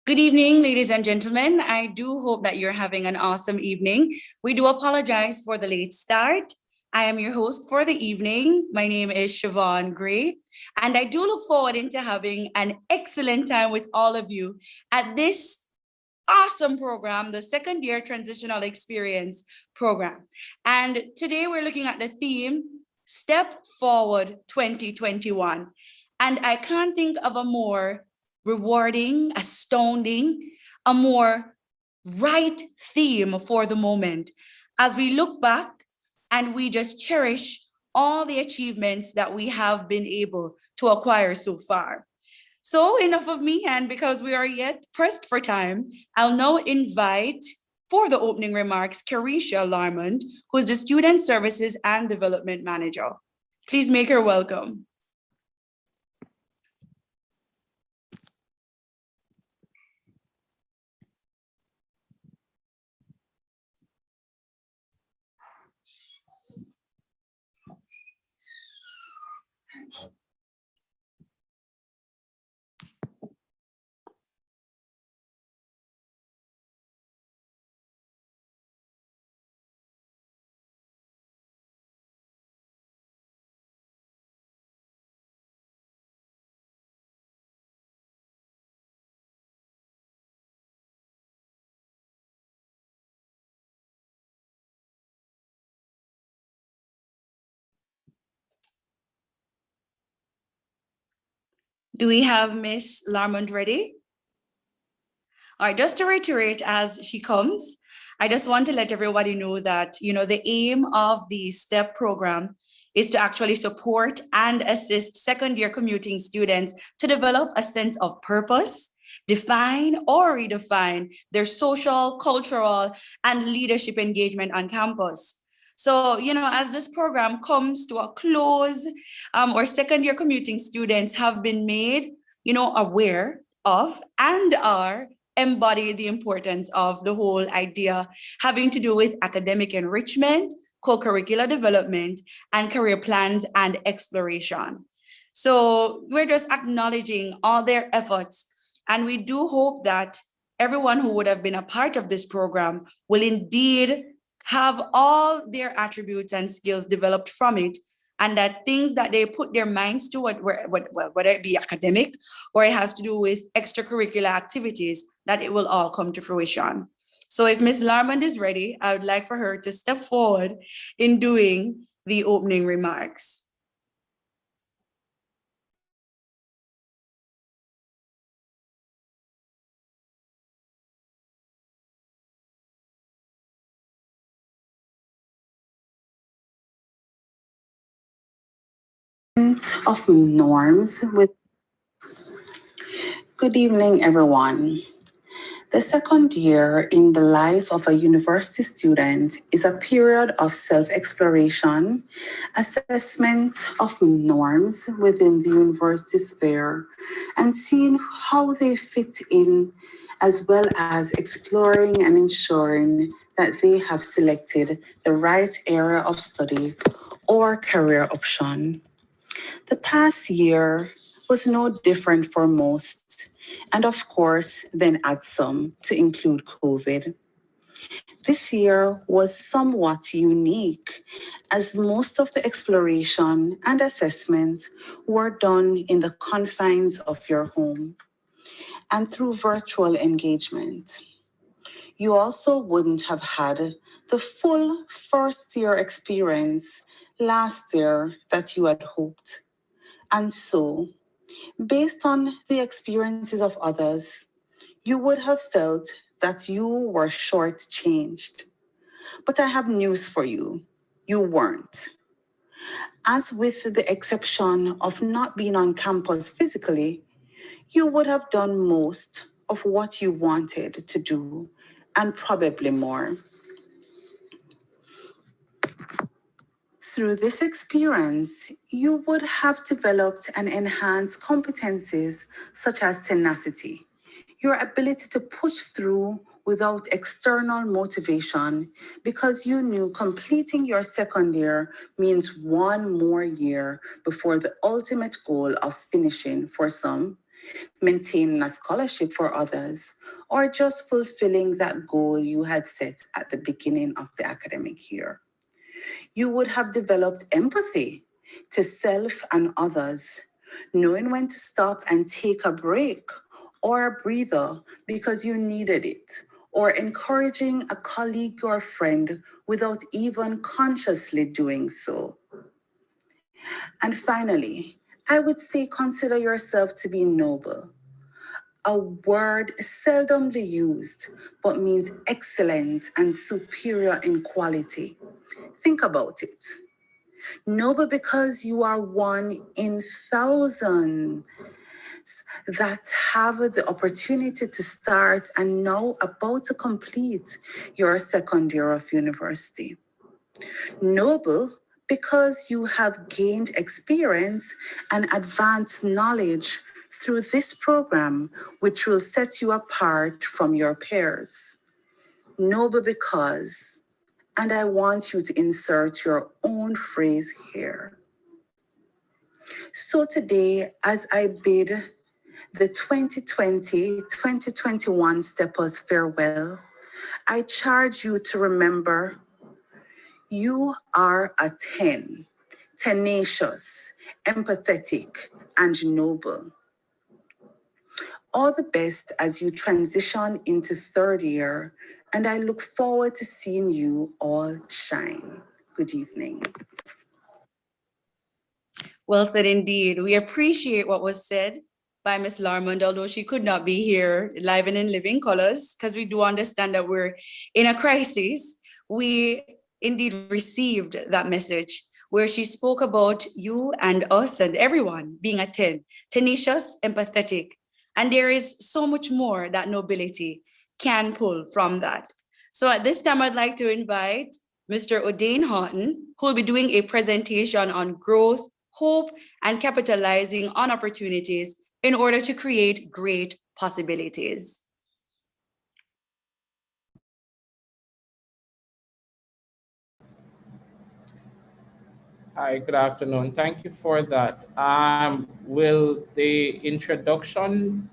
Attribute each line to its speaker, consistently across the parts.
Speaker 1: Good evening, ladies and gentlemen. I do hope that you're having an awesome evening. We do apologize for the late start. I am your host for the evening. My name is Siobhan Gray, and I do look forward into having an excellent time with all of you at this awesome program, the Second Year Transitional Experience Program. And today we're looking at the theme, Step Forward 2021. And I can't think of a more rewarding, astounding, a more right theme for the moment as we look back and we just cherish all the achievements that we have been able to acquire so far. So enough of me, and because we are yet pressed for time, I'll now invite for the opening remarks Carisha Larmond, who is the Student Services and Development Manager. Please make her welcome. Do we have Miss Larmond ready? All right, just to reiterate as she comes, I just want to let everybody know that, the aim of the STEP program is to actually support and assist second year commuting students to develop a sense of purpose, define or redefine their social, cultural, and leadership engagement on campus. So, as this program comes to a close, our second year commuting students have been made, aware of and are embody the importance of the whole idea having to do with academic enrichment, co-curricular development, and career plans and exploration. So we're just acknowledging all their efforts, and we do hope that everyone who would have been a part of this program will indeed have all their attributes and skills developed from it, and that things that they put their minds to, whether it be academic or it has to do with extracurricular activities, that it will all come to fruition. So if Ms. Larmond is ready, I would like for her to step forward in doing the opening remarks.
Speaker 2: Of norms with Good evening, everyone. The second year in the life of a university student is a period of self-exploration, assessment of norms within the university sphere, and seeing how they fit in, as well as exploring and ensuring that they have selected the right area of study or career option. The past year was no different for most, and of course, then add some to include COVID. This year was somewhat unique, as most of the exploration and assessment were done in the confines of your home and through virtual engagement. You also wouldn't have had the full first year experience last year that you had hoped. And so, based on the experiences of others, you would have felt that you were shortchanged. But I have news for you. You weren't. As with the exception of not being on campus physically, you would have done most of what you wanted to do, and probably more. Through this experience, you would have developed and enhanced competencies such as tenacity, your ability to push through without external motivation because you knew completing your second year means one more year before the ultimate goal of finishing for some, maintaining a scholarship for others, or just fulfilling that goal you had set at the beginning of the academic year. You would have developed empathy to self and others, knowing when to stop and take a break or a breather because you needed it, or encouraging a colleague or friend without even consciously doing so. And finally, I would say consider yourself to be noble, a word seldomly used but means excellent and superior in quality. Think about it. Noble because you are one in thousands that have the opportunity to start and now about to complete your second year of university. Noble because you have gained experience and advanced knowledge through this program, which will set you apart from your peers. Noble because, and I want you to insert your own phrase here. So today, as I bid the 2020-2021 steppers farewell, I charge you to remember you are a 10, tenacious, empathetic, and noble. All the best as you transition into third year, and I look forward to seeing you all shine. Good evening.
Speaker 1: Well said indeed. We appreciate what was said by Ms. Larmond, although she could not be here live and in living colors, because we do understand that we're in a crisis. We indeed received that message where she spoke about you and us and everyone being a 10, tenacious, empathetic. And there is so much more that nobility can pull from that. So at this time, I'd like to invite Mr. O'Dane Houghton, who will be doing a presentation on growth, hope, and capitalizing on opportunities in order to create great possibilities.
Speaker 3: Hi, good afternoon. Thank you for that. Will the introduction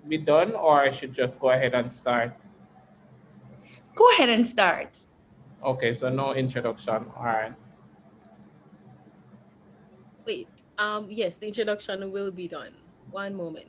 Speaker 3: be done, or I should just go ahead and start?
Speaker 1: Go ahead and start.
Speaker 3: Okay, so no introduction. All right.
Speaker 4: Wait, yes, the introduction will be done. One moment.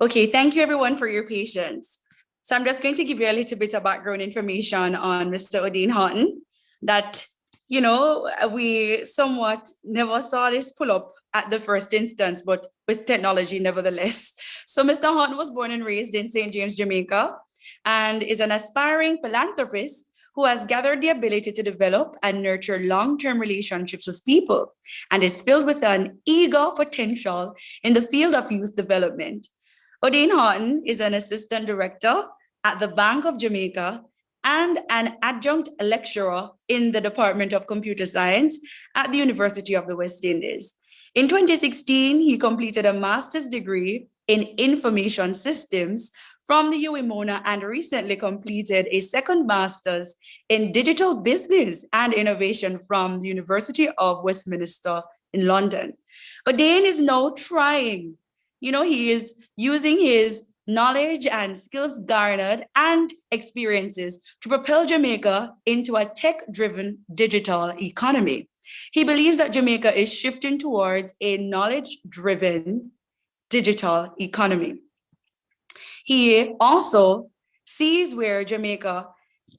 Speaker 1: Okay, thank you everyone for your patience. So I'm just going to give you a little bit of background information on Mr. Odin Houghton that, we somewhat never saw this pull up at the first instance, but with technology nevertheless. So Mr. Houghton was born and raised in St. James, Jamaica, and is an aspiring philanthropist who has gathered the ability to develop and nurture long-term relationships with people and is filled with an eager potential in the field of youth development. Odin Houghton is an assistant director at the Bank of Jamaica and an adjunct lecturer in the Department of Computer Science at the University of the West Indies. In 2016, he completed a master's degree in information systems from the UWI-Mona and recently completed a second master's in digital business and innovation from the University of Westminster in London. Odin is now trying, he is using his knowledge and skills garnered and experiences to propel Jamaica into a tech-driven digital economy. He believes that Jamaica is shifting towards a knowledge-driven digital economy. He also sees where Jamaica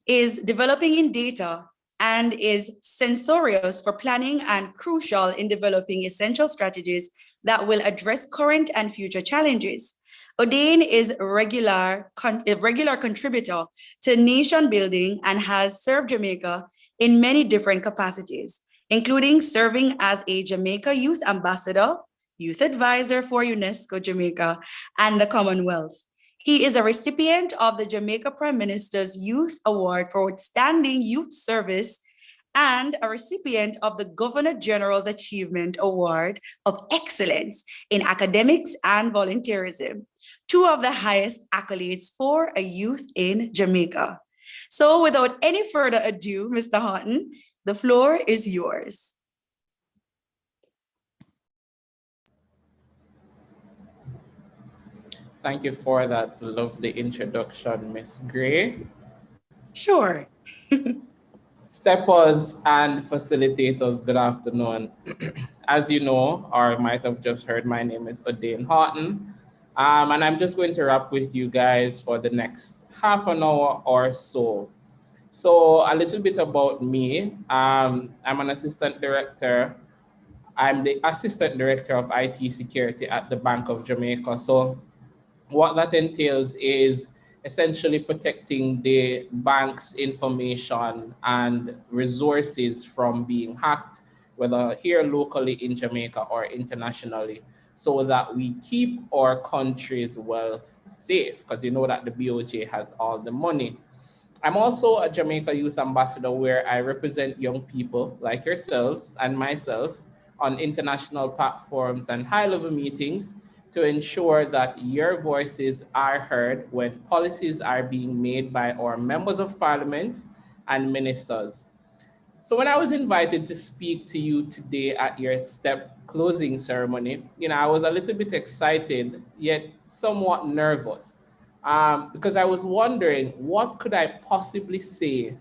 Speaker 1: is developing in data and is censorious for planning and crucial in developing essential strategies that will address current and future challenges. Odin is a regular contributor to nation building and has served Jamaica in many different capacities, including serving as a Jamaica Youth Ambassador, Youth Advisor for UNESCO Jamaica, and the Commonwealth. He is a recipient of the Jamaica Prime Minister's Youth Award for Outstanding Youth Service and a recipient of the Governor General's Achievement Award of Excellence in Academics and Volunteerism, two of the highest accolades for a youth in Jamaica. So without any further ado, Mr. Houghton, the floor is yours.
Speaker 3: Thank you for that lovely introduction, Ms. Gray.
Speaker 1: Sure.
Speaker 3: Steppers and facilitators, good afternoon. As you know, or might have just heard, my name is Odin Houghton, and I'm just going to wrap with you guys for the next half an hour or so. So a little bit about me. I'm an assistant director. I'm the assistant director of IT security at the Bank of Jamaica. So what that entails is essentially protecting the bank's information and resources from being hacked, whether here locally in Jamaica or internationally, so that we keep our country's wealth safe, because you know that the BOJ has all the money. I'm also a Jamaica Youth Ambassador, where I represent young people like yourselves and myself on international platforms and high-level meetings to ensure that your voices are heard when policies are being made by our members of parliament and ministers. So when I was invited to speak to you today at your STEP closing ceremony, I was a little bit excited, yet somewhat nervous, because I was wondering, what could I possibly say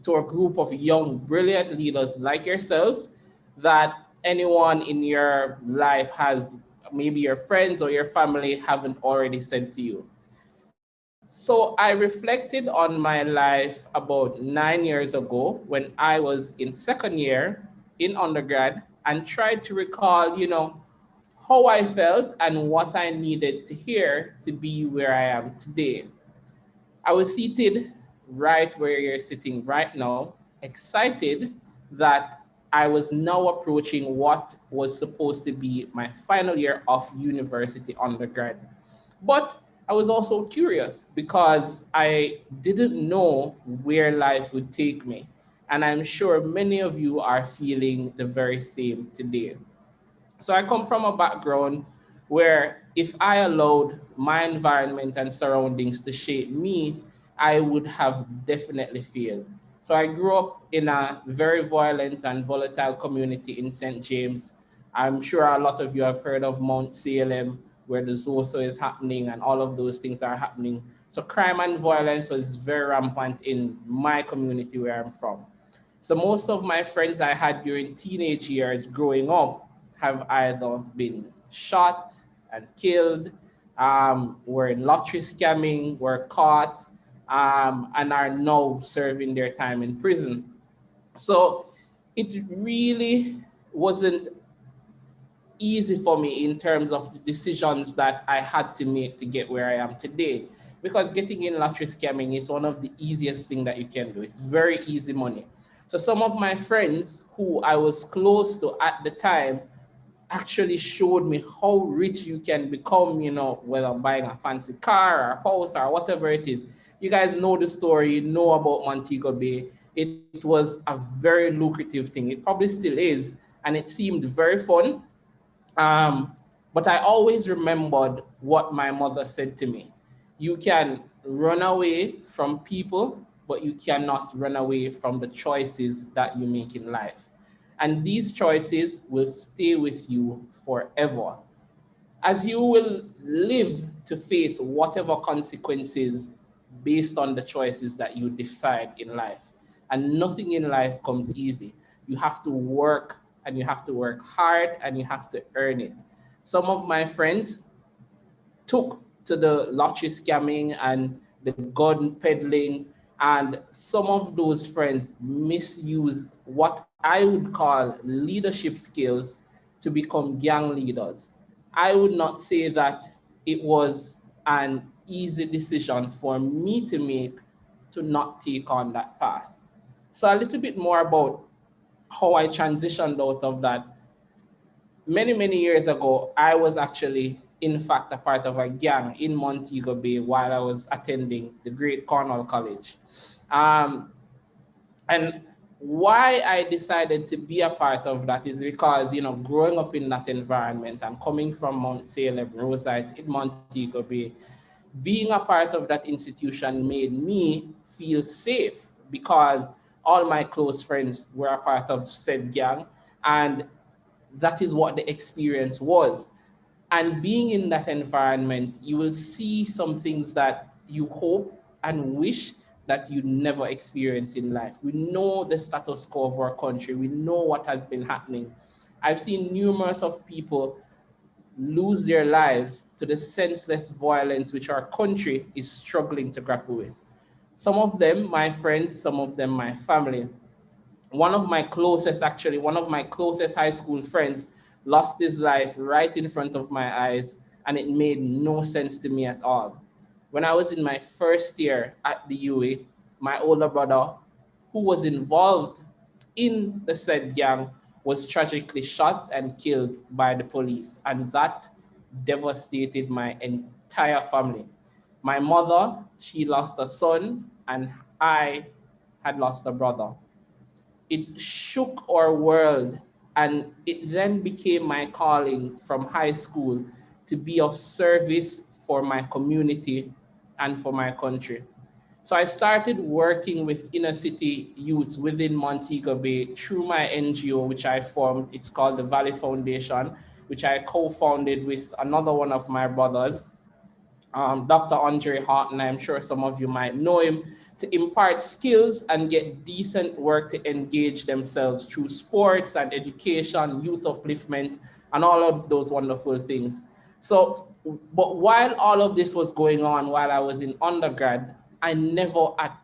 Speaker 3: to a group of young, brilliant leaders like yourselves that anyone in your life has, maybe your friends or your family haven't already said to you. So I reflected on my life about 9 years ago when I was in second year in undergrad and tried to recall, how I felt and what I needed to hear to be where I am today. I was seated right where you're sitting right now, excited that I was now approaching what was supposed to be my final year of university undergrad. But I was also curious because I didn't know where life would take me. And I'm sure many of you are feeling the very same today. So I come from a background where if I allowed my environment and surroundings to shape me, I would have definitely failed. So I grew up in a very violent and volatile community in St. James. I'm sure a lot of you have heard of Mount Salem, where the Zoso is happening and all of those things are happening. So crime and violence was very rampant in my community where I'm from. So most of my friends I had during teenage years growing up have either been shot and killed, were in lottery scamming, were caught, and are now serving their time in prison. So it really wasn't easy for me in terms of the decisions that I had to make to get where I am today. Because getting in lottery scamming is one of the easiest things that you can do. It's very easy money. So some of my friends who I was close to at the time actually showed me how rich you can become, you know, whether buying a fancy car or a house or whatever it is. You guys know the story, you know about Montego Bay. It was a very lucrative thing. It probably still is, and it seemed very fun. But I always remembered what my mother said to me. You can run away from people, but you cannot run away from the choices that you make in life. And these choices will stay with you forever. As you will live to face whatever consequences based on the choices that you decide in life. And nothing in life comes easy. You have to work, and you have to work hard, and you have to earn it. Some of my friends took to the lottery scamming and the gun peddling, and some of those friends misused what I would call leadership skills to become gang leaders. I would not say that it was an easy decision for me to make to not take on that path. So a little bit more about how I transitioned out of that. Many years ago, I was actually, in fact, a part of a gang in Montego Bay while I was attending the Great Cornwall College. And why I decided to be a part of that is because, you know, growing up in that environment and coming from Mount Salem, Rosite in Montego Bay, being a part of that institution made me feel safe because all my close friends were a part of said gang, and that is what the experience was. And being in that environment, you will see some things that you hope and wish that you never experience in life. We know the status quo of our country. We know what has been happening. I've seen numerous of people lose their lives to the senseless violence which our country is struggling to grapple with. Some of them, my friends, some of them, my family. One of my closest high school friends lost his life right in front of my eyes, and it made no sense to me at all. When I was in my first year at the UA, my older brother, who was involved in the said gang, was tragically shot and killed by the police, and that devastated my entire family. My mother, she lost a son, and I had lost a brother. It shook our world, and it then became my calling from high school to be of service for my community and for my country. So I started working with inner city youths within Montego Bay through my NGO, which I formed. It's called the Valley Foundation, which I co-founded with another one of my brothers, Dr. Andre Horton. I'm sure some of you might know him, to impart skills and get decent work to engage themselves through sports and education, youth upliftment, and all of those wonderful things. So, but while all of this was going on, while I was in undergrad, I never at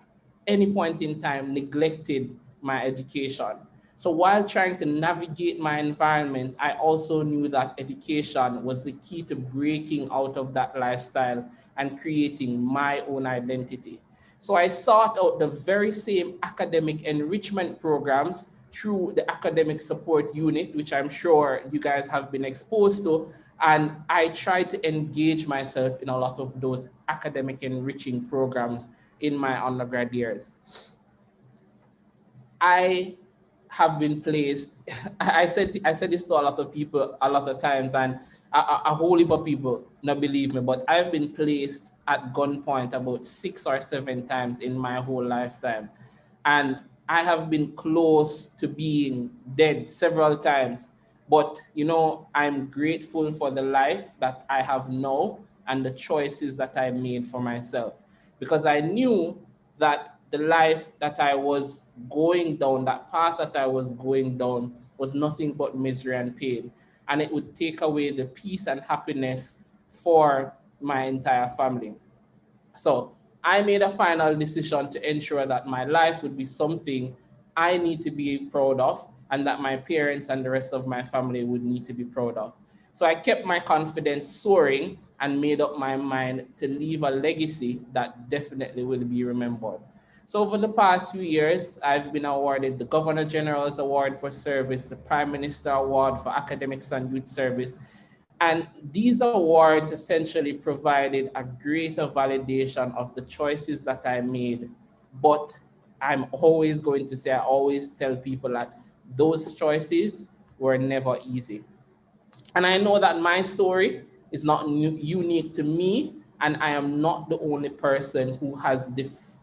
Speaker 3: any point in time neglected my education. So while trying to navigate my environment, I also knew that education was the key to breaking out of that lifestyle and creating my own identity. So I sought out the very same academic enrichment programs through the academic support unit, which I'm sure you guys have been exposed to. And I tried to engage myself in a lot of those academic enriching programs in my undergrad years. I have been placed, I said this to a lot of people a lot of times, and a whole heap of people not believe me, but I've been placed at gunpoint about 6 or 7 times in my whole lifetime. And I have been close to being dead several times. But, you know, I'm grateful for the life that I have now and the choices that I made for myself. Because I knew that the life that I was going down, that path that I was going down, was nothing but misery and pain. And it would take away the peace and happiness for my entire family. So I made a final decision to ensure that my life would be something I need to be proud of, and that my parents and the rest of my family would need to be proud of. So I kept my confidence soaring and made up my mind to leave a legacy that definitely will be remembered. So over the past few years, I've been awarded the Governor General's Award for Service, the Prime Minister Award for Academics and Youth Service, and these awards essentially provided a greater validation of the choices that I made. But I'm always going to say, I always tell people that those choices were never easy. And I know that my story is not unique to me, and I am not the only person who has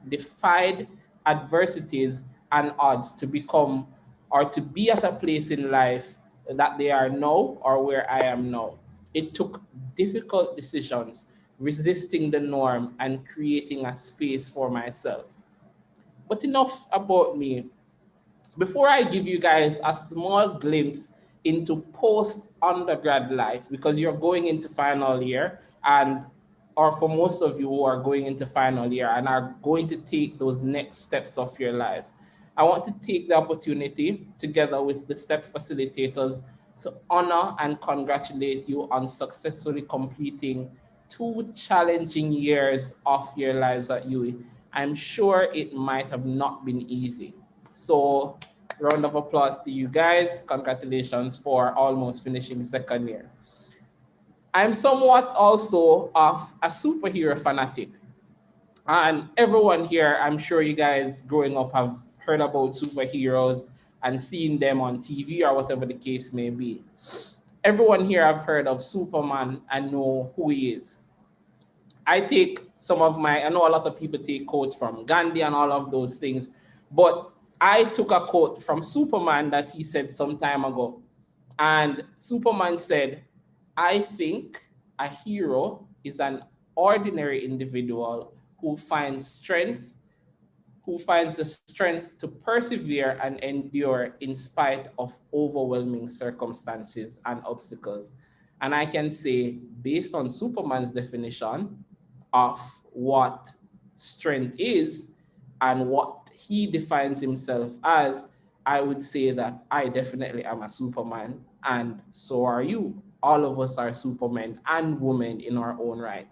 Speaker 3: defied adversities and odds to become or to be at a place in life that they are now or where I am now. It took difficult decisions, resisting the norm and creating a space for myself. But enough about me. Before I give you guys a small glimpse into post-undergrad life, because you're going into final year, and or for most of you who are going into final year and are going to take those next steps of your life, I want to take the opportunity, together with the STEP facilitators, to honor and congratulate you on successfully completing 2 challenging years of your lives at UWI. I'm sure it might have not been easy. So round of applause to you guys. Congratulations for almost finishing second year. I'm somewhat also of a superhero fanatic. And everyone here, I'm sure you guys growing up have heard about superheroes and seen them on TV or whatever the case may be. Everyone here have heard of Superman and know who he is. I know a lot of people take quotes from Gandhi and all of those things, but I took a quote from Superman that he said some time ago. And Superman said, I think a hero is an ordinary individual who finds the strength to persevere and endure in spite of overwhelming circumstances and obstacles. And I can say, based on Superman's definition of what strength is and what he defines himself as, I would say that I definitely am a Superman, and so are you. All of us are Supermen and women in our own right.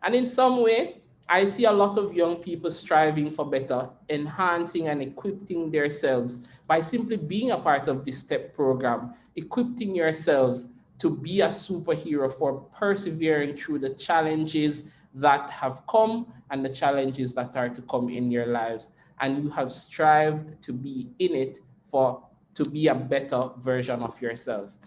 Speaker 3: And in some way, I see a lot of young people striving for better, enhancing and equipping themselves by simply being a part of this STEP program, equipping yourselves to be a superhero for persevering through the challenges that have come and the challenges that are to come in your lives. And you have strived to be in it to be a better version of yourself.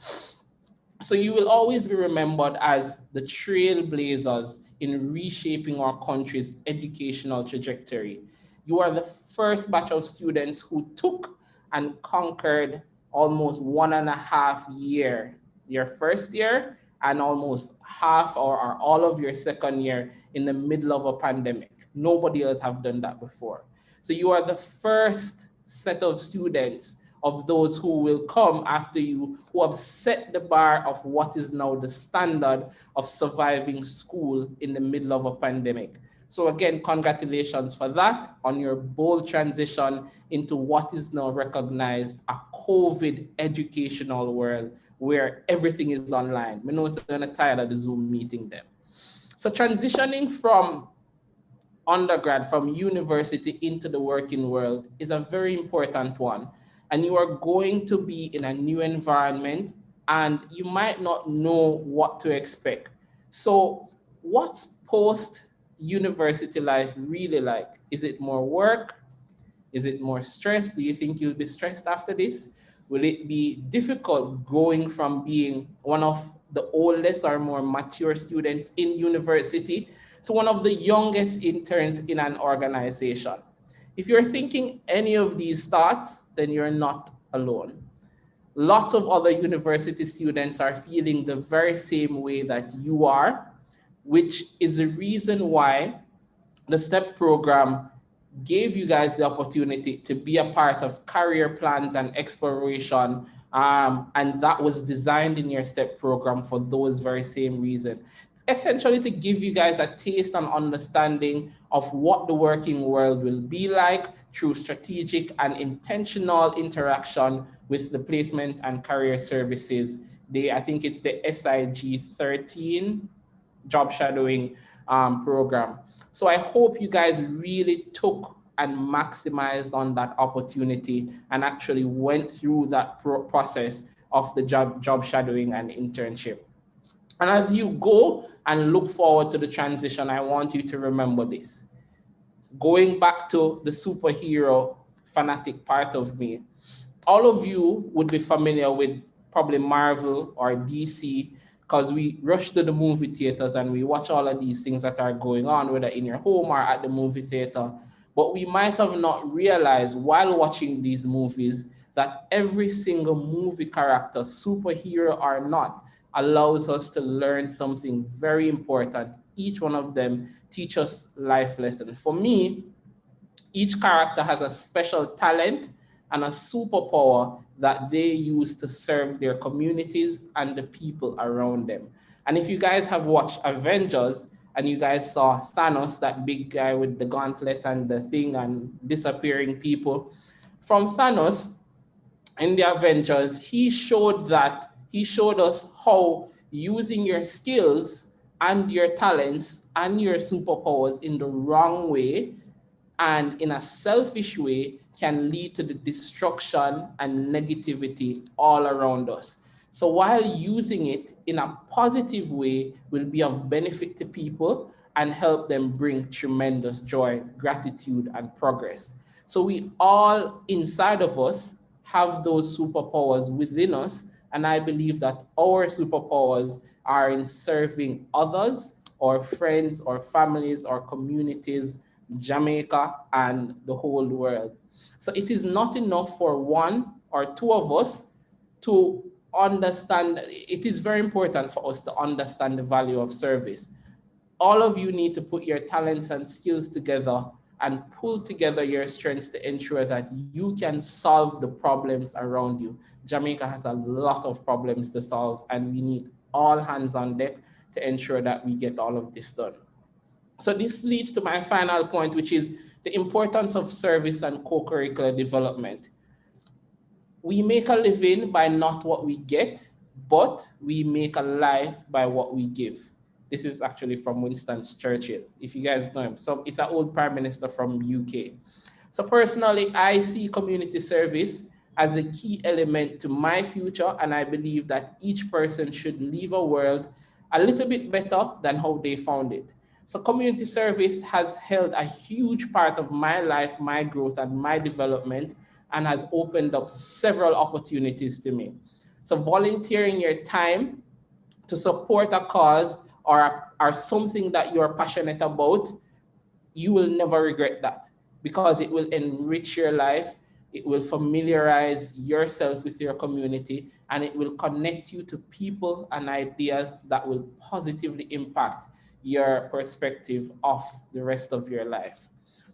Speaker 3: So you will always be remembered as the trailblazers in reshaping our country's educational trajectory. You are the first batch of students who took and conquered almost 1.5 years, your first year, and almost half or all of your second year in the middle of a pandemic. Nobody else have done that before. So you are the first set of students of those who will come after you, who have set the bar of what is now the standard of surviving school in the middle of a pandemic. So again, congratulations for that on your bold transition into what is now recognized a COVID educational world where everything is online. We know it's kind of tired of the Zoom meeting them. So transitioning from undergrad, from university into the working world is a very important one. And you are going to be in a new environment and you might not know what to expect. So what's post-university life really like? Is it more work? Is it more stress? Do you think you'll be stressed after this? Will it be difficult going from being one of the oldest or more mature students in university to one of the youngest interns in an organization? If you're thinking any of these thoughts, then you're not alone. Lots of other university students are feeling the very same way that you are, which is the reason why the STEP program gave you guys the opportunity to be a part of career plans and exploration. And that was designed in your STEP program for those very same reasons. essentially to give you guys a taste and understanding of what the working world will be like through strategic and intentional interaction with the Placement and Career Services. I think it's the SIG 13 job shadowing program. So I hope you guys really took and maximized on that opportunity and actually went through that process of the job shadowing and internship. And as you go and look forward to the transition, I want you to remember this. Going back to the superhero fanatic part of me, all of you would be familiar with probably Marvel or DC, because we rush to the movie theaters and we watch all of these things that are going on, whether in your home or at the movie theater. But we might have not realized while watching these movies that every single movie character, superhero or not, allows us to learn something very important. Each one of them teach us life lessons. For me, each character has a special talent and a superpower that they use to serve their communities and the people around them. And if you guys have watched Avengers and you guys saw Thanos, that big guy with the gauntlet and the thing and disappearing people, from Thanos in the Avengers, he showed us how using your skills and your talents and your superpowers in the wrong way and in a selfish way can lead to the destruction and negativity all around us. So while using it in a positive way will be of benefit to people and help them bring tremendous joy, gratitude, and progress. So we all inside of us have those superpowers within us. And I believe that our superpowers are in serving others or friends or families or communities, Jamaica, and the whole world. So it is not enough for one or two of us to understand. It is very important for us to understand the value of service. All of you need to put your talents and skills together and pull together your strengths to ensure that you can solve the problems around you. Jamaica has a lot of problems to solve, and we need all hands on deck to ensure that we get all of this done. So this leads to my final point, which is the importance of service and co-curricular development. We make a living by not what we get, but we make a life by what we give. This is actually from Winston Churchill, if you guys know him. So it's an old prime minister from UK. So personally, I see community service as a key element to my future, and I believe that each person should leave a world a little bit better than how they found it. So community service has held a huge part of my life, my growth, and my development, and has opened up several opportunities to me. So volunteering your time to support a cause or something that you're passionate about, you will never regret that, because it will enrich your life, it will familiarize yourself with your community, and it will connect you to people and ideas that will positively impact your perspective of the rest of your life.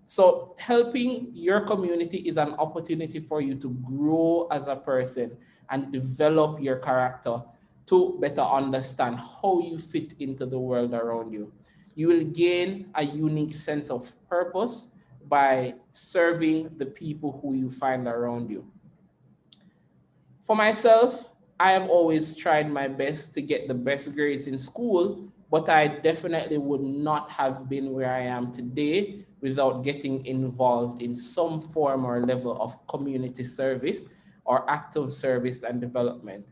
Speaker 3: So helping your community is an opportunity for you to grow as a person and develop your character to better understand how you fit into the world around you. You will gain a unique sense of purpose by serving the people who you find around you. For myself, I have always tried my best to get the best grades in school, but I definitely would not have been where I am today without getting involved in some form or level of community service or active service and development.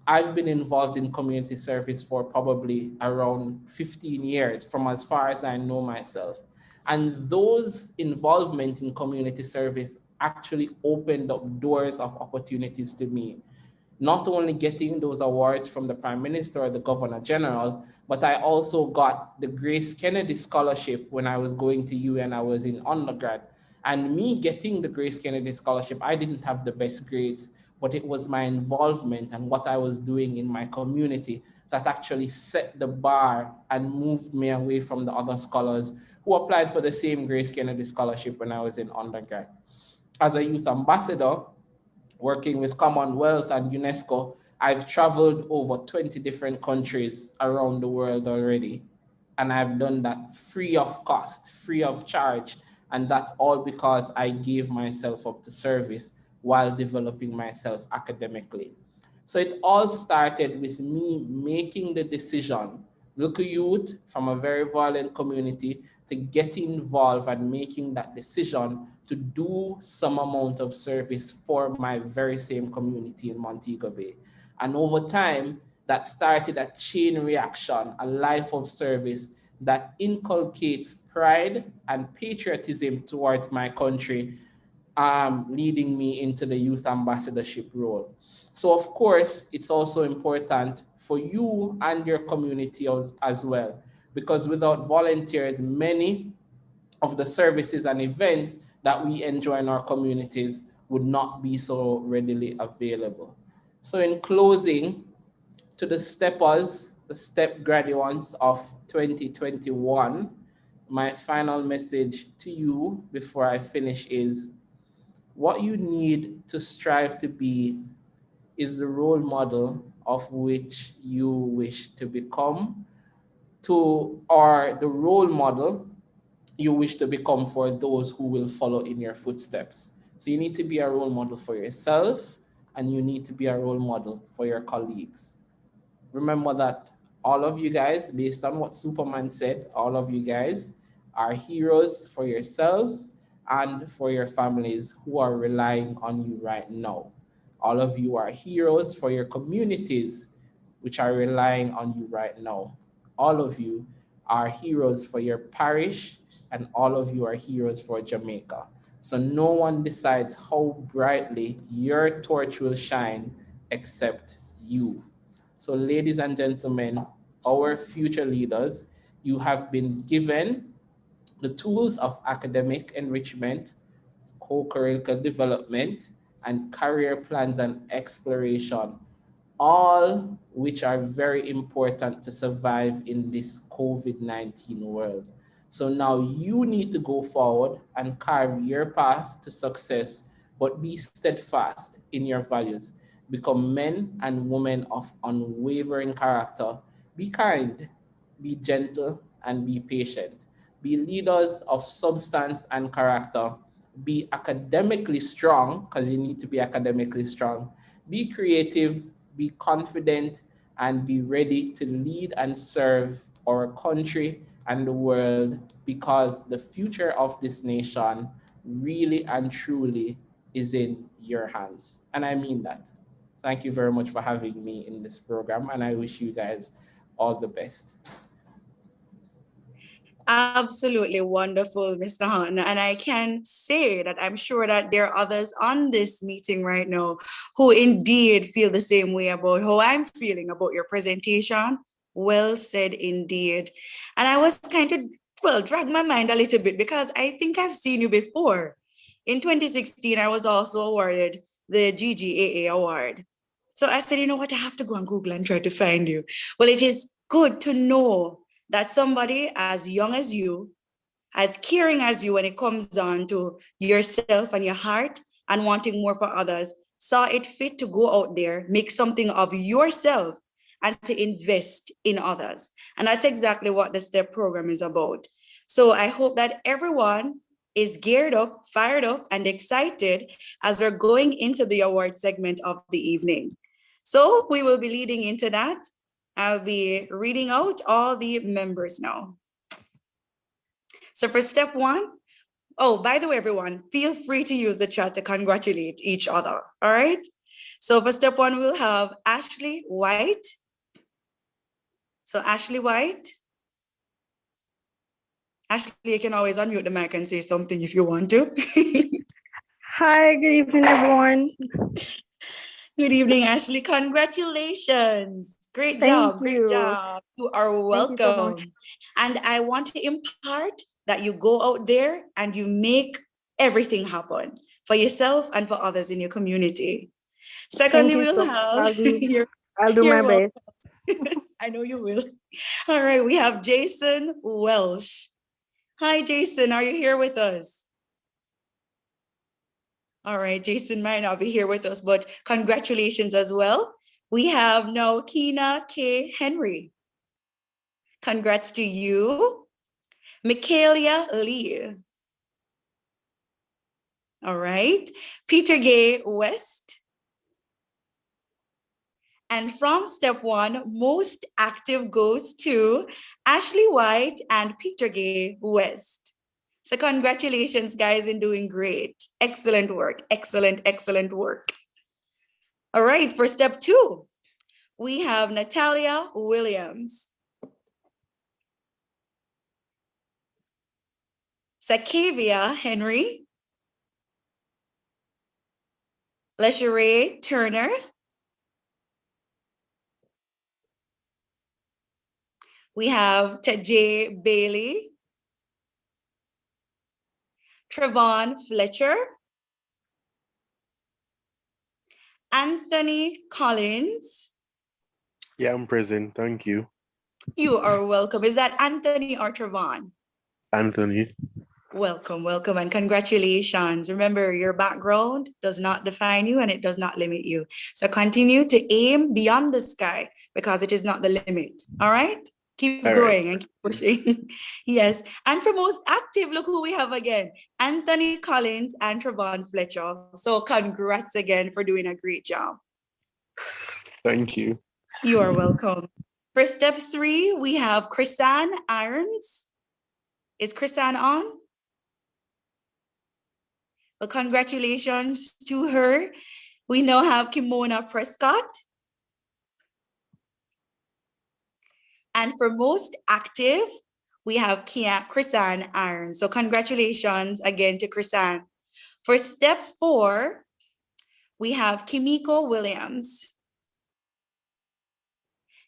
Speaker 3: I've been involved in community service for probably around 15 years, from as far as I know myself. And those involvement in community service actually opened up doors of opportunities to me. Not only getting those awards from the Prime Minister or the Governor General, but I also got the Grace Kennedy Scholarship when I was going to UN. I was in undergrad. And me getting the Grace Kennedy Scholarship, I didn't have the best grades, but it was my involvement and what I was doing in my community that actually set the bar and moved me away from the other scholars who applied for the same Grace Kennedy Scholarship when I was in undergrad. As a youth ambassador, working with Commonwealth and UNESCO, I've traveled over 20 different countries around the world already. And I've done that free of cost, free of charge. And that's all because I gave myself up to service while developing myself academically. So it all started with me making the decision, local youth from a very violent community, to get involved and making that decision to do some amount of service for my very same community in Montego Bay. And over time, that started a chain reaction, a life of service that inculcates pride and patriotism towards my country, leading me into the youth ambassadorship role. So of course, it's also important for you and your community as well, because without volunteers, many of the services and events that we enjoy in our communities would not be so readily available. So in closing, to the steppers, the step graduates of 2021, my final message to you before I finish is, what you need to strive to be is the role model of which you wish to become, or the role model you wish to become for those who will follow in your footsteps. So you need to be a role model for yourself, and you need to be a role model for your colleagues. Remember that all of you guys, based on what Superman said, all of you guys are heroes for yourselves and for your families who are relying on you right now. All of you are heroes for your communities, which are relying on you right now. All of you are heroes for your parish, and all of you are heroes for Jamaica. So no one decides how brightly your torch will shine except you. So ladies and gentlemen, our future leaders, you have been given the tools of academic enrichment, co-curricular development, and career plans and exploration, all which are very important to survive in this COVID-19 world. So now you need to go forward and carve your path to success, but be steadfast in your values. Become men and women of unwavering character. Be kind, be gentle, and be patient. Be leaders of substance and character. Be academically strong, because you need to be academically strong. Be creative, be confident, and be ready to lead and serve our country and the world, because the future of this nation really and truly is in your hands. And I mean that. Thank you very much for having me in this program, and I wish you guys all the best.
Speaker 1: Absolutely wonderful, Mr. Hunt. And I can say that I'm sure that there are others on this meeting right now who indeed feel the same way about how I'm feeling about your presentation. Well said indeed. And I was kind of, drag my mind a little bit because I think I've seen you before. In 2016, I was also awarded the GGAA award. So I said, you know what, I have to go on Google and try to find you. Well, it is good to know that somebody as young as you, as caring as you when it comes on to yourself and your heart and wanting more for others, saw it fit to go out there, make something of yourself and to invest in others. And that's exactly what the STEP program is about. So I hope that everyone is geared up, fired up, and excited as we're going into the award segment of the evening. So we will be leading into that. I'll be reading out all the members now. So for step one, oh, by the way, everyone, feel free to use the chat to congratulate each other, all right? So for step one, we'll have Ashley White. So Ashley White. Ashley, you can always unmute the mic and say something if you want to.
Speaker 5: Hi, good evening, everyone.
Speaker 1: Good evening, Ashley. Congratulations. Great job. Great job. You are welcome. And I want to impart that you go out there and you make everything happen for yourself and for others in your community. Secondly, we'll have...
Speaker 5: I'll do my best.
Speaker 1: I know you will. All right, we have Jason Welsh. Hi, Jason. Are you here with us? All right, Jason might not be here with us, but congratulations as well. We have now Kina K. Henry. Congrats to you. Michaelia Lee. All right. Peter Gay West. And from step 1, most active goes to Ashley White and Peter Gay West. So congratulations, guys, in doing great. Excellent work. Excellent, excellent work. All right, for step 2, we have Natalia Williams. Sakavia Henry. LaSheree Turner. We have Tajay Bailey. Trevon Fletcher. Anthony Collins.
Speaker 6: Yeah, I'm present. Thank you.
Speaker 1: You are welcome. Is that Anthony or Trevon?
Speaker 6: Anthony.
Speaker 1: Welcome, welcome, and congratulations. Remember, your background does not define you and it does not limit you. So continue to aim beyond the sky because it is not the limit. All right? Keep
Speaker 6: All
Speaker 1: growing
Speaker 6: right.
Speaker 1: and keep pushing. Yes. And for most active, look who we have again. Anthony Collins and Trevon Fletcher. So congrats again for doing a great job.
Speaker 6: Thank you.
Speaker 1: You are welcome. For step 3, we have Chrisanne Irons. Is Chrisanne on? Well, congratulations to her. We now have Kimona Prescott. And for most active, we have Chrisanne Irons. So congratulations again to Chrisanne. For step 4, we have Kimiko Williams,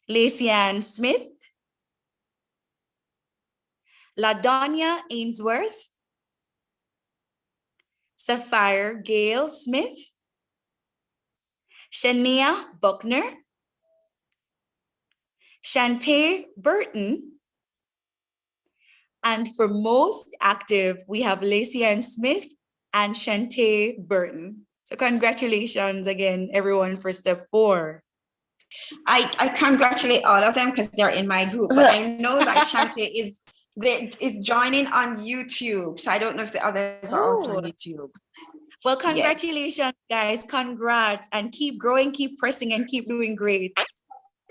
Speaker 1: Lacey-Ann Smith, LaDonia Ainsworth, Sapphire Gail Smith, Shania Buckner, Shantae Burton, and for most active, we have Lacey-Ann Smith and Shantae Burton. So congratulations again, everyone, for step 4.
Speaker 7: I congratulate all of them because they're in my group, but I know that Shante is joining on YouTube. So I don't know if the others are also on YouTube.
Speaker 1: Well, congratulations, guys. Congrats, and keep growing, keep pressing, and keep doing great.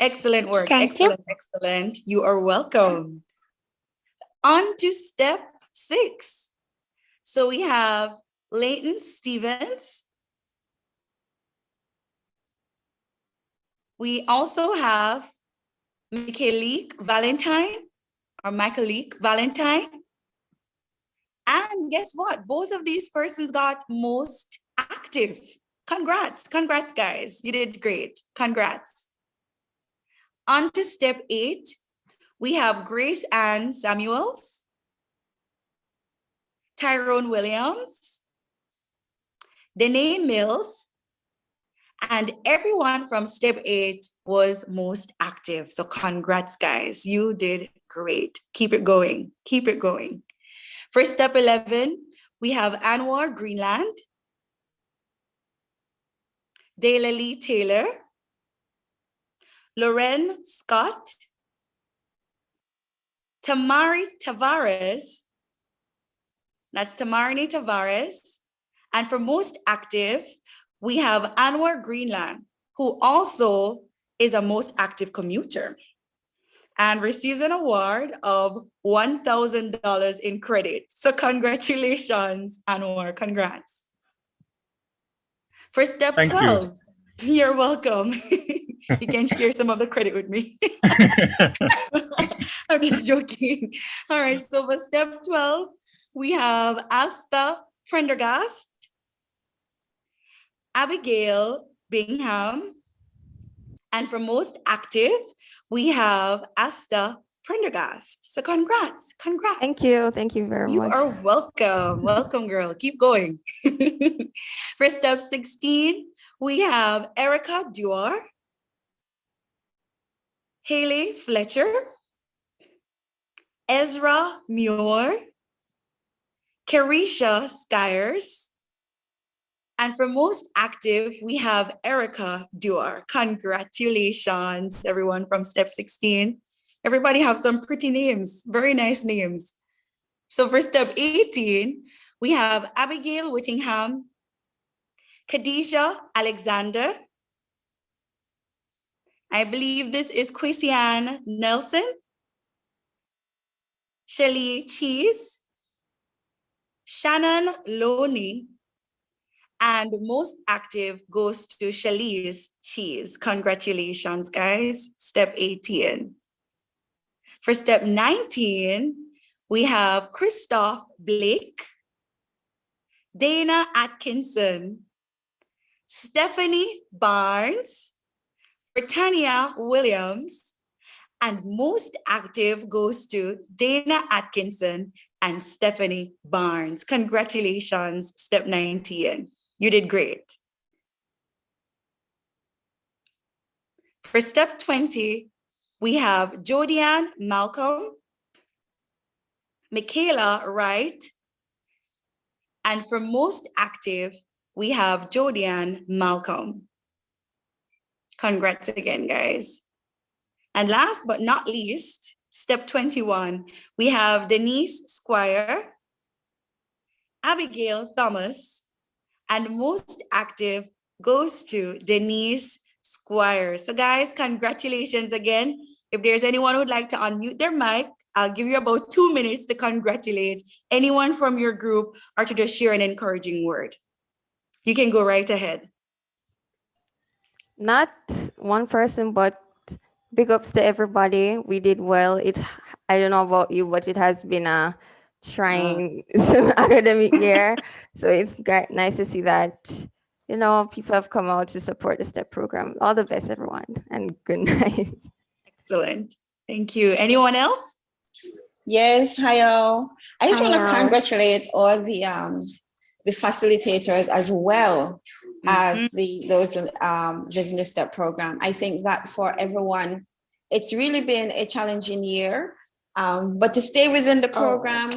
Speaker 1: Excellent work.
Speaker 5: Thank you.
Speaker 1: Excellent, excellent. You are welcome. On to step 6. So we have Leighton Stevens. We also have Michaelique Valentine or Michaelique Valentine. And guess what? Both of these persons got most active. Congrats. Congrats, guys. You did great. Congrats. On to step 8. We have Grace Ann Samuels, Tyrone Williams, Danae Mills, and everyone from step 8 was most active. So congrats, guys. You did great. Keep it going. Keep it going. For step 11, we have Anwar Greenland, Dayla Lee Taylor, Loren Scott, Tamari Tavares, that's Tamarni Tavares. And for most active, we have Anwar Greenland, who also is a most active commuter and receives an award of $1,000 in credit. So congratulations, Anwar, congrats. For step
Speaker 8: Thank
Speaker 1: 12, you're welcome. You can share some of the credit with me. I'm just joking. All right, so for step 12, we have Asta Prendergast, Abigail Bingham, and for most active, we have Asta Prendergast. So congrats, congrats.
Speaker 9: Thank you very
Speaker 1: You
Speaker 9: much.
Speaker 1: are welcome. Welcome, girl. Keep going. For step 16, we have Erica Duar, Haley Fletcher, Ezra Muir, Carisha Skyers, And for most active, we have Erica Duar. Congratulations, everyone from step 16. Everybody have some pretty names, very nice names. So for step 18, we have Abigail Whittingham, Khadijah Alexander. I believe this is Quisian Nelson, Shelly Cheese, Shannon Loney, and most active goes to Shelly's Cheese. Congratulations, guys. Step 18. For step 19, we have Christoph Blake, Dana Atkinson, Stephanie Barnes, Britannia Williams, and most active goes to Dana Atkinson and Stephanie Barnes. Congratulations, step 19. You did great. For step 20, we have Jodianne Malcolm, Michaela Wright, and for most active, we have Jodianne Malcolm. Congrats again, guys. And last but not least, step 21, we have Denise Squire, Abigail Thomas, and most active goes to Denise Squire. So guys, congratulations again. If there's anyone who'd like to unmute their mic, I'll give you about 2 minutes to congratulate anyone from your group or to just share an encouraging word. You can go right ahead.
Speaker 8: Not one person, but big ups to everybody. We did well. I don't know about you, but it has been a trying academic year. So it's great, nice to see that, you know, people have come out to support the STEP program. All the best, everyone, and good night.
Speaker 1: Excellent. Thank you. Anyone else?
Speaker 7: Yes, hi all. I just want to
Speaker 8: Hi, all.
Speaker 7: congratulate all the facilitators as well as those business step program. I think that for everyone, it's really been a challenging year. But to stay within the program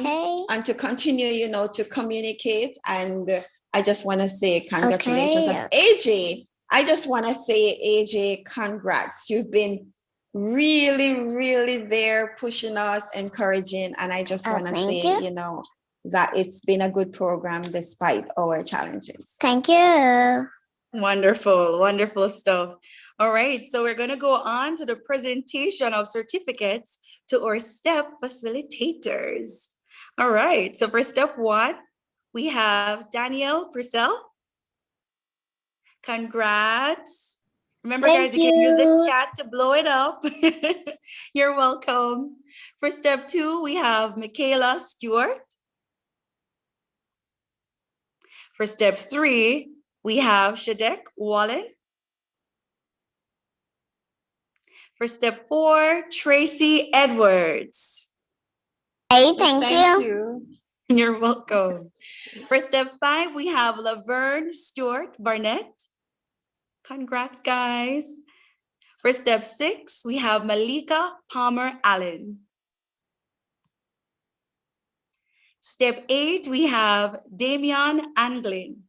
Speaker 7: and to continue, you know, to communicate. And I just want to say congratulations. And AJ, I just want to say, AJ, congrats. You've been really, really there pushing us, encouraging. And I just want to say, you know, that it's been a good program despite our challenges.
Speaker 9: Thank you.
Speaker 1: Wonderful, wonderful stuff. All right, so we're going to go on to the presentation of certificates to our STEP facilitators. All right, so for step 1, we have Danielle Purcell. Congrats. Remember, guys, you can use the chat to blow it up. You're welcome. For step 2, we have Michaela Stewart. For step 3, we have Shadek Wallen. For step 4, Tracy Edwards.
Speaker 9: Hey, thank you.
Speaker 1: You're welcome. For step 5, we have Laverne Stewart Barnett. Congrats, guys. For step 6, we have Malika Palmer Allen. Step 8, we have Damian Anglin.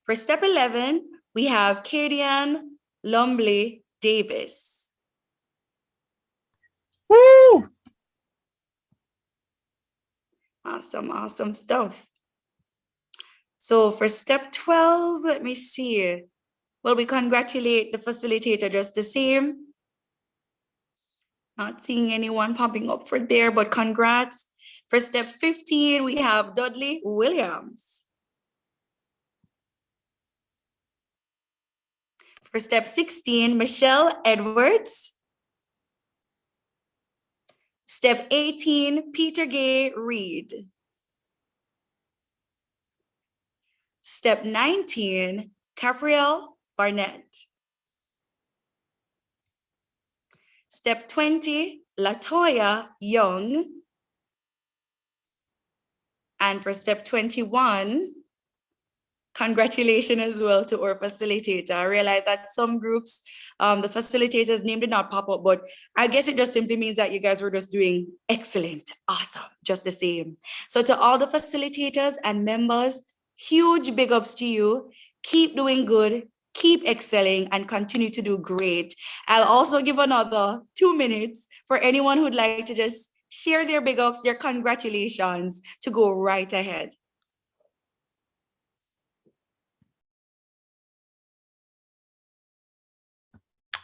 Speaker 1: For step 11, we have Kadian Lumley Davis.
Speaker 5: Woo!
Speaker 1: Awesome, awesome stuff. So for step 12, let me see. Well, we congratulate the facilitator just the same. Not seeing anyone popping up for there, but congrats. For step 15, we have Dudley Williams. For step 16, Michelle Edwards. Step 18, Peter Gay Reed. Step 19, Capriel Barnett. Step 20, Latoya Young. And for step 21, congratulations as well to our facilitator. I realize that some groups, the facilitator's name did not pop up, but I guess it just simply means that you guys were just doing excellent, awesome, just the same. So to all the facilitators and members, huge big ups to you. Keep doing good, keep excelling, and continue to do great. I'll also give another 2 minutes for anyone who'd like to just share their big ups, their congratulations, to go right ahead.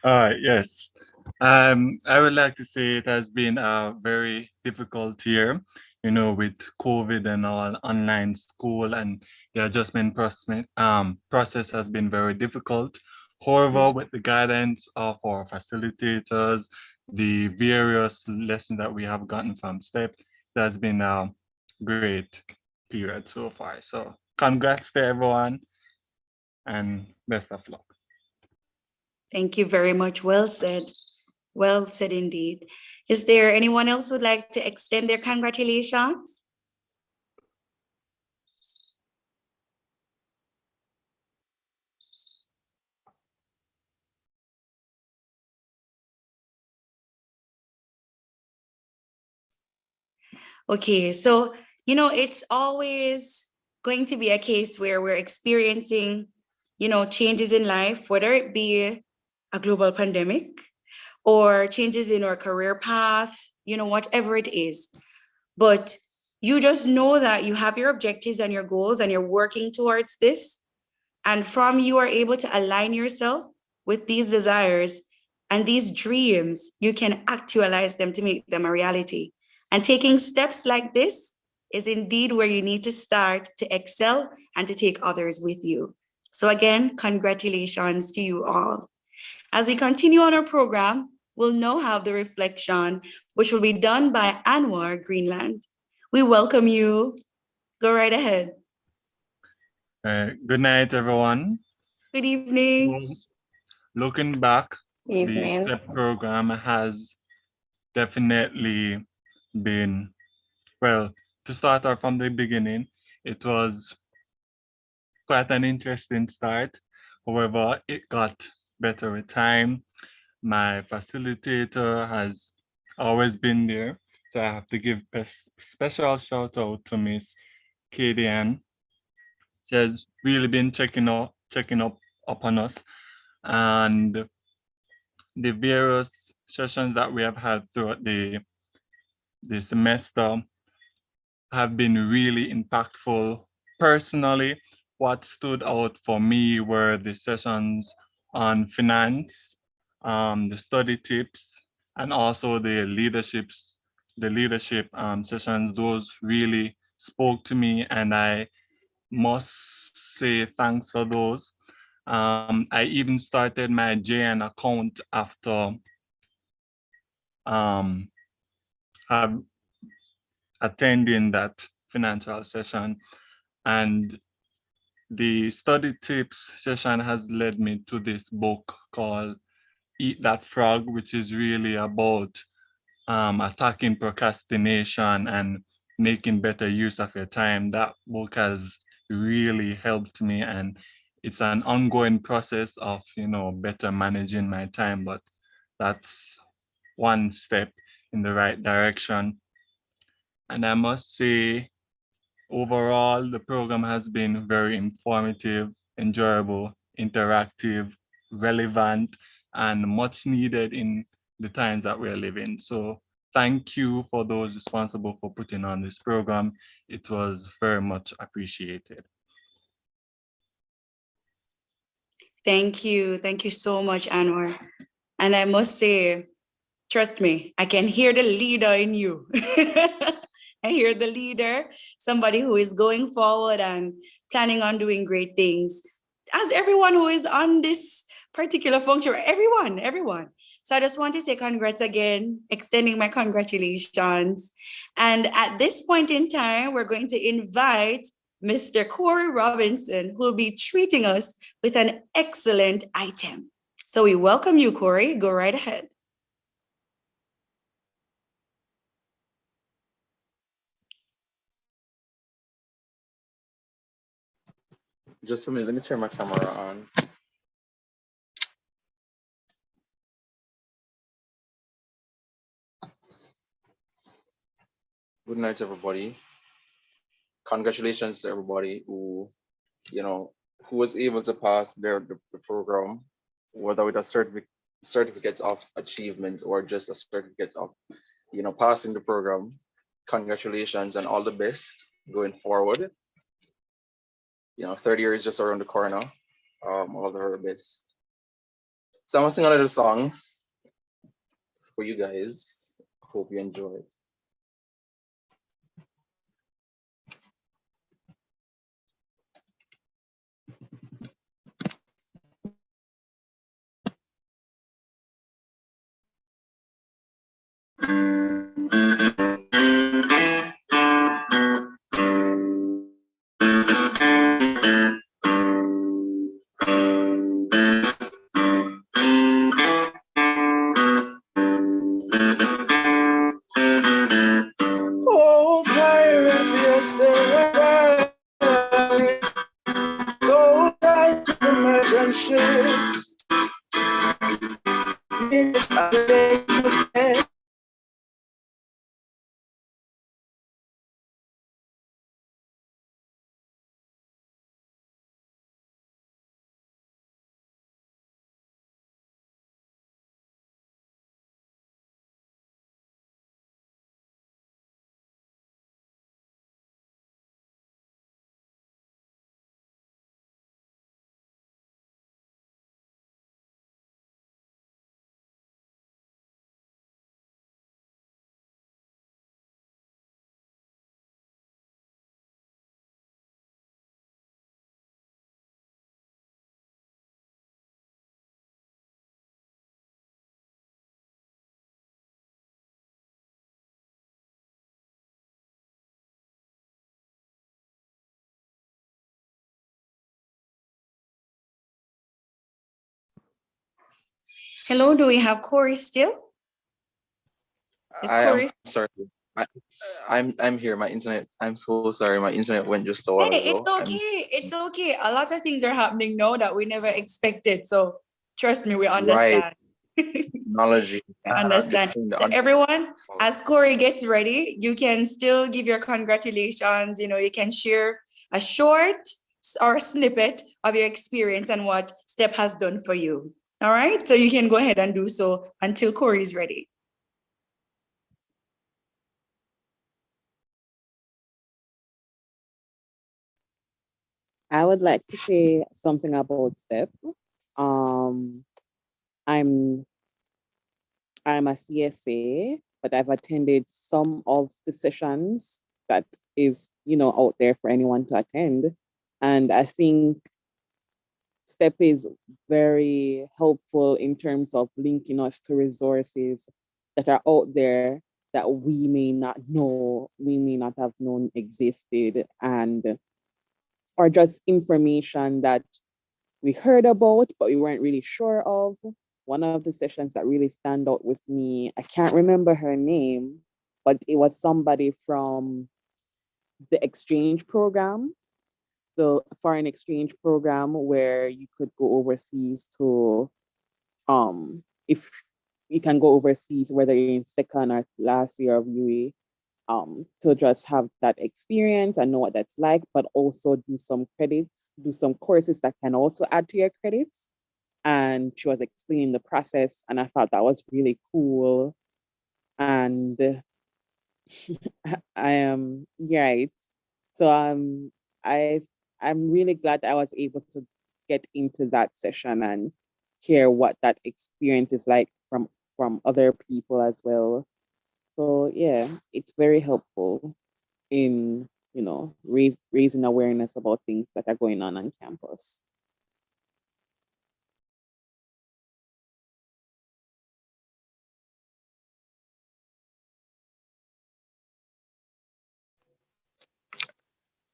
Speaker 10: Yes. I would like to say it has been a very difficult year, with COVID and all online school, and the adjustment process has been very difficult. However, with the guidance of our facilitators, the various lessons that we have gotten from STEP, it has been a great period so far. So congrats to everyone and best of luck.
Speaker 1: Thank you very much. Well said. Well said indeed. Is there anyone else who would like to extend their congratulations? Okay, so, it's always going to be a case where we're experiencing, changes in life, whether it be a global pandemic or changes in our career path, whatever it is. But you just know that you have your objectives and your goals and you're working towards this. And from you are able to align yourself with these desires and these dreams, you can actualize them to make them a reality. And taking steps like this is indeed where you need to start to excel and to take others with you. So again, congratulations to you all. As we continue on our program, we'll now have the reflection, which will be done by Anwar Greenland. We welcome you. Go right ahead.
Speaker 10: Good night, everyone.
Speaker 1: Good evening.
Speaker 10: Looking back,
Speaker 7: Evening.
Speaker 10: the STEP program has definitely been, well, to start off from the beginning, it was quite an interesting start. However, it got better with time. My facilitator has always been there. So I have to give a special shout out to Miss Katie Ann. She has really been checking up upon us, and the various sessions that we have had throughout the semester have been really impactful. Personally, what stood out for me were the sessions on finance, the study tips, and also the leadership sessions. Those really spoke to me, and I must say thanks for those. I even started my JN account after have attending that financial session, and the study tips session has led me to this book called Eat That Frog, which is really about attacking procrastination and making better use of your time. That book has really helped me, and it's an ongoing process of better managing my time, but that's one step in the right direction. And I must say, overall, the program has been very informative, enjoyable, interactive, relevant, and much needed in the times that we're living. So thank you for those responsible for putting on this program. It was very much appreciated.
Speaker 1: Thank you. Thank you so much, Anwar. And I must say, trust me, I can hear the leader in you. I hear the leader, somebody who is going forward and planning on doing great things. As everyone who is on this particular function, everyone. So I just want to say congrats again, extending my congratulations. And at this point in time, we're going to invite Mr. Corey Robinson, who will be treating us with an excellent item. So we welcome you, Corey. Go right ahead.
Speaker 11: Just a minute, let me turn my camera on. Good night, everybody. Congratulations to everybody who, who was able to pass the program, whether with a certificate of achievement or just a certificate of, passing the program. Congratulations and all the best going forward. 30 years just around the corner. All the very best. So I'm gonna sing another song for you guys. Hope you enjoy it. Oh, pirates, yes, they're right. So right to the merchant ships.
Speaker 1: Hello, do we have Corey still? Is
Speaker 11: I am
Speaker 1: Corey?
Speaker 11: sorry. I, I'm here. My internet. I'm so sorry. My internet went just a while
Speaker 1: Hey, it's
Speaker 11: ago.
Speaker 1: okay. It's okay. A lot of things are happening now that we never expected. So trust me, we
Speaker 11: Right.
Speaker 1: understand.
Speaker 11: Technology.
Speaker 1: I understand. So everyone, as Corey gets ready, you can still give your congratulations. You can share a short or a snippet of your experience and what STEP has done for you. All right. So you can go ahead and do so until Corey is ready.
Speaker 12: I would like to say something about STEP. Um, I'm a CSA, but I've attended some of the sessions that is, out there for anyone to attend. And I think STEP is very helpful in terms of linking us to resources that are out there that we may not know, we may not have known existed, and or just information that we heard about, but we weren't really sure of. One of the sessions that really stand out with me, I can't remember her name, but it was somebody from the exchange program, the foreign exchange program where you could go overseas to, if you can go overseas, whether you're in second or last year of UE, to just have that experience and know what that's like, but also do some credits, do some courses that can also add to your credits. And she was explaining the process, and I thought that was really cool. And I am right. So I'm really glad I was able to get into that session and hear what that experience is like from other people as well. So yeah, it's very helpful in raising awareness about things that are going on campus.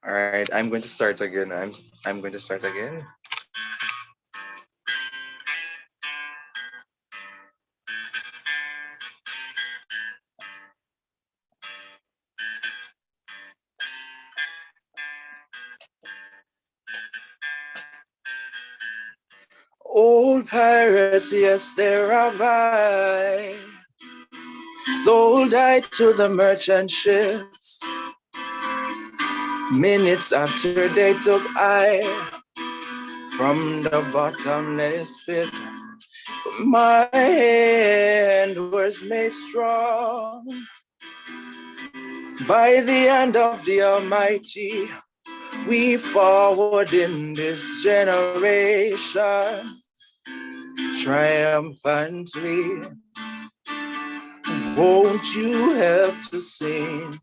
Speaker 11: All right. I'm going to start again. I'm going to start again. Old pirates, yes, they rabbi. Sold I to the merchant ships. Minutes after they took I from the bottomless pit. My hand was made strong by the hand of the Almighty. We forward in this generation triumphantly. Won't you help to sing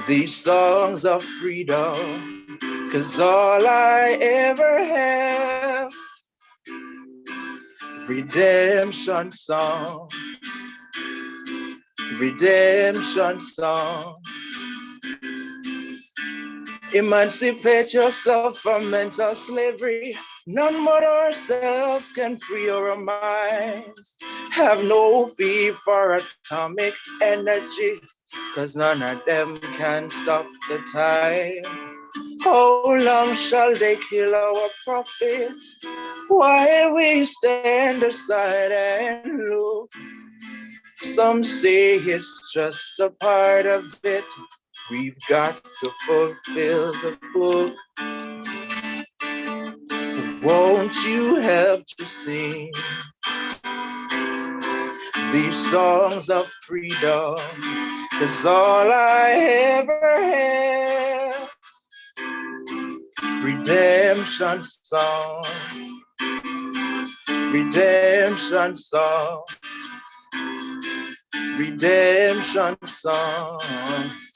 Speaker 11: these songs of freedom? 'Cause all I ever have, redemption songs, redemption songs. Emancipate yourself from mental slavery. None but ourselves can free our minds. Have no fear for atomic energy, 'cause none of them can stop the time. How long shall they kill our prophets while we stand aside and look? Some say it's just a part of it. We've got to fulfill the book. Won't you help to sing these songs of freedom? 'Cause all I ever have, redemption songs, redemption songs, redemption songs.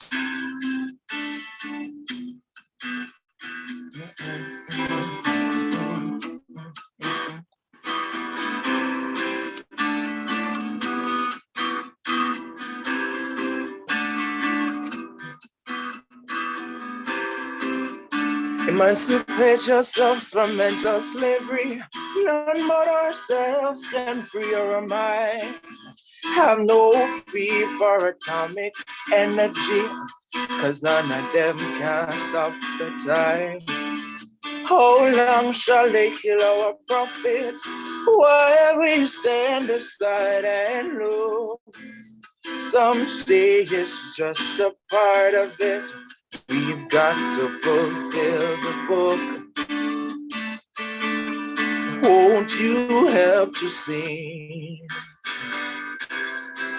Speaker 11: Emancipate yourselves from mental slavery. None but ourselves can free our mind. Have no fear for atomic energy, 'cause none of them can stop the time. How long shall they kill our prophets while we stand aside and look? Some say it's just a part of it. We've got to fulfill the book. Won't you help to sing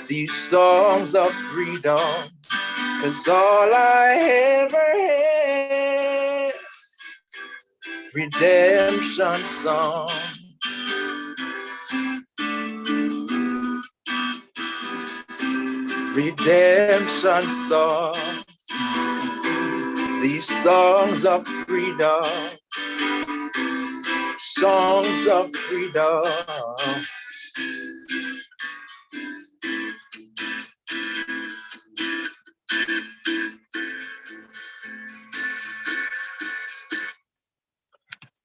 Speaker 11: these songs of freedom? 'Cause all I ever had, redemption songs, redemption songs, these songs of freedom, songs of freedom.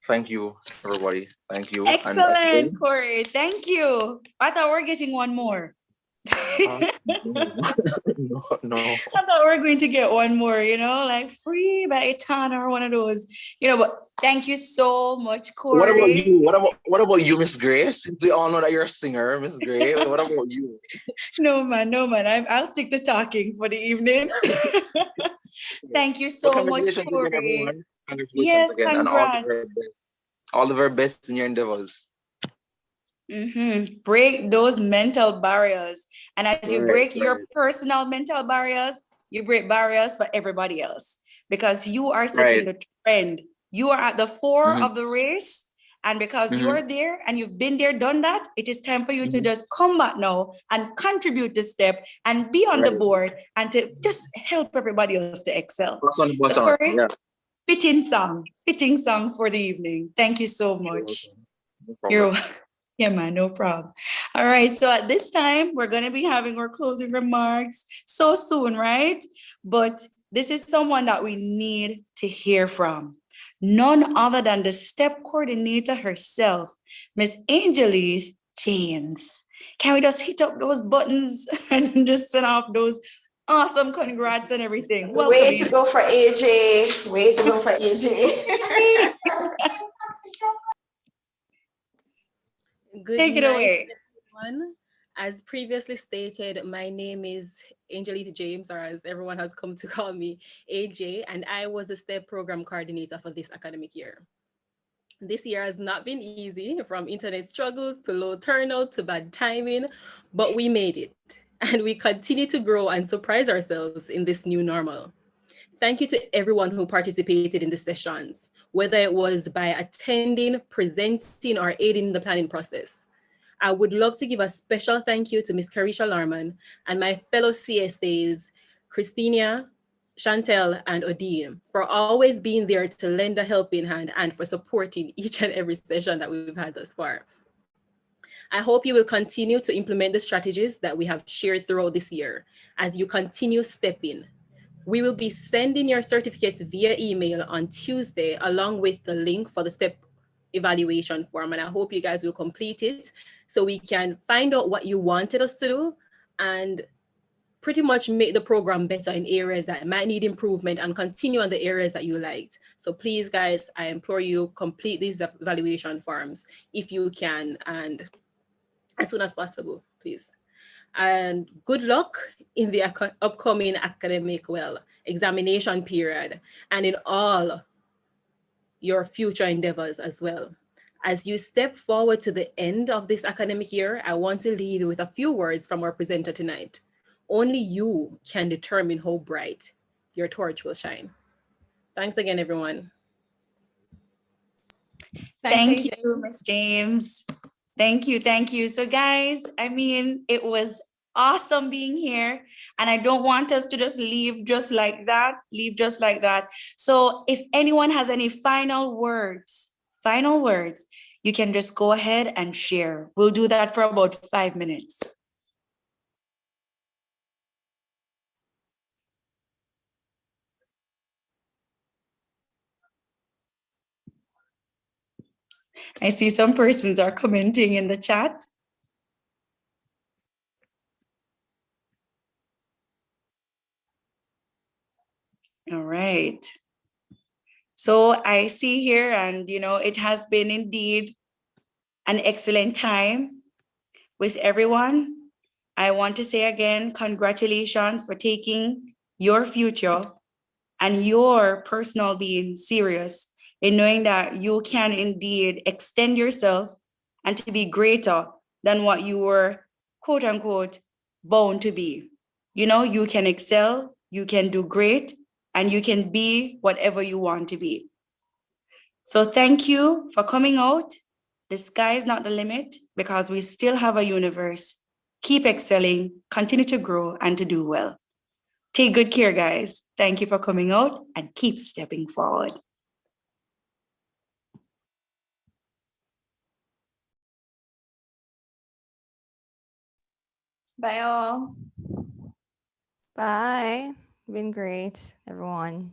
Speaker 11: Thank you, everybody. Thank you.
Speaker 1: Excellent, Corey. Thank you. I thought we were getting one more.
Speaker 11: No.
Speaker 1: I thought we were going to get one more, like Free by Etana or one of those, but thank you so much, Corey.
Speaker 11: What about you? What about you, Miss Grace? Since we all know that you're a singer, Miss Grace. What about you?
Speaker 1: No, man. I'll stick to talking for the evening. Thank you so much, Corey.
Speaker 11: Again, congratulations
Speaker 1: Yes,
Speaker 11: again, and
Speaker 1: congrats.
Speaker 11: all the very best in your endeavors.
Speaker 1: Break those mental barriers. And as you break your
Speaker 11: Right.
Speaker 1: personal mental barriers, you break barriers for everybody else because you are setting the trend. You are at the fore of the race. And because you are there and you've been there, done that, it is time for you to just come back now and contribute to STEP and be on the board and to just help everybody else to excel.
Speaker 11: That's on the
Speaker 1: So,
Speaker 11: button.
Speaker 1: Corey,
Speaker 11: Yeah.
Speaker 1: fitting song for the evening. Thank you so much.
Speaker 11: No
Speaker 1: You're
Speaker 11: problem.
Speaker 1: Yeah, man, no problem. All right, so at this time, we're going to be having our closing remarks so soon, right? But this is someone that we need to hear from. None other than the STEP coordinator herself, Miss Angeline James. Can we just hit up those buttons and just send off those awesome congrats and everything?
Speaker 7: Way to go for AJ. Way to go for AJ.
Speaker 4: Good
Speaker 1: Take it
Speaker 4: night,
Speaker 1: away.
Speaker 4: everyone. As previously stated, my name is Angelita James, or as everyone has come to call me, AJ, and I was the STEP program coordinator for this academic year. This year has not been easy, from internet struggles to low turnout to bad timing, but we made it. And we continue to grow and surprise ourselves in this new normal. Thank you to everyone who participated in the sessions, whether it was by attending, presenting, or aiding in the planning process. I would love to give a special thank you to Ms. Carisha Larman and my fellow CSAs, Christina, Chantel, and Odine, for always being there to lend a helping hand and for supporting each and every session that we've had thus far. I hope you will continue to implement the strategies that we have shared throughout this year as you continue stepping. We will be sending your certificates via email on Tuesday, along with the link for the STEP evaluation form. And I hope you guys will complete it so we can find out what you wanted us to do and pretty much make the program better in areas that might need improvement and continue on the areas that you liked. So please, guys, I implore you, complete these evaluation forms if you can, and as soon as possible, please. And good luck in the upcoming academic examination period and in all your future endeavors as well. As you step forward to the end of this academic year, I want to leave you with a few words from our presenter tonight. Only you can determine how bright your torch will shine. Thanks again, everyone.
Speaker 1: Thank you, Ms. James. Thank you. Thank you. So guys, I mean, it was awesome being here, and I don't want us to just leave just like that, So if anyone has any final words, you can just go ahead and share. We'll do that for about 5 minutes. I see some persons are commenting in the chat. All right. So I see here, and it has been indeed an excellent time with everyone. I want to say again, congratulations for taking your future and your personal being serious in knowing that you can indeed extend yourself and to be greater than what you were, quote unquote, bound to be. You can excel, you can do great, and you can be whatever you want to be. So thank you for coming out. The sky is not the limit because we still have a universe. Keep excelling, continue to grow, and to do well. Take good care, guys. Thank you for coming out and keep stepping forward.
Speaker 7: Bye all.
Speaker 8: Bye. Been great, everyone.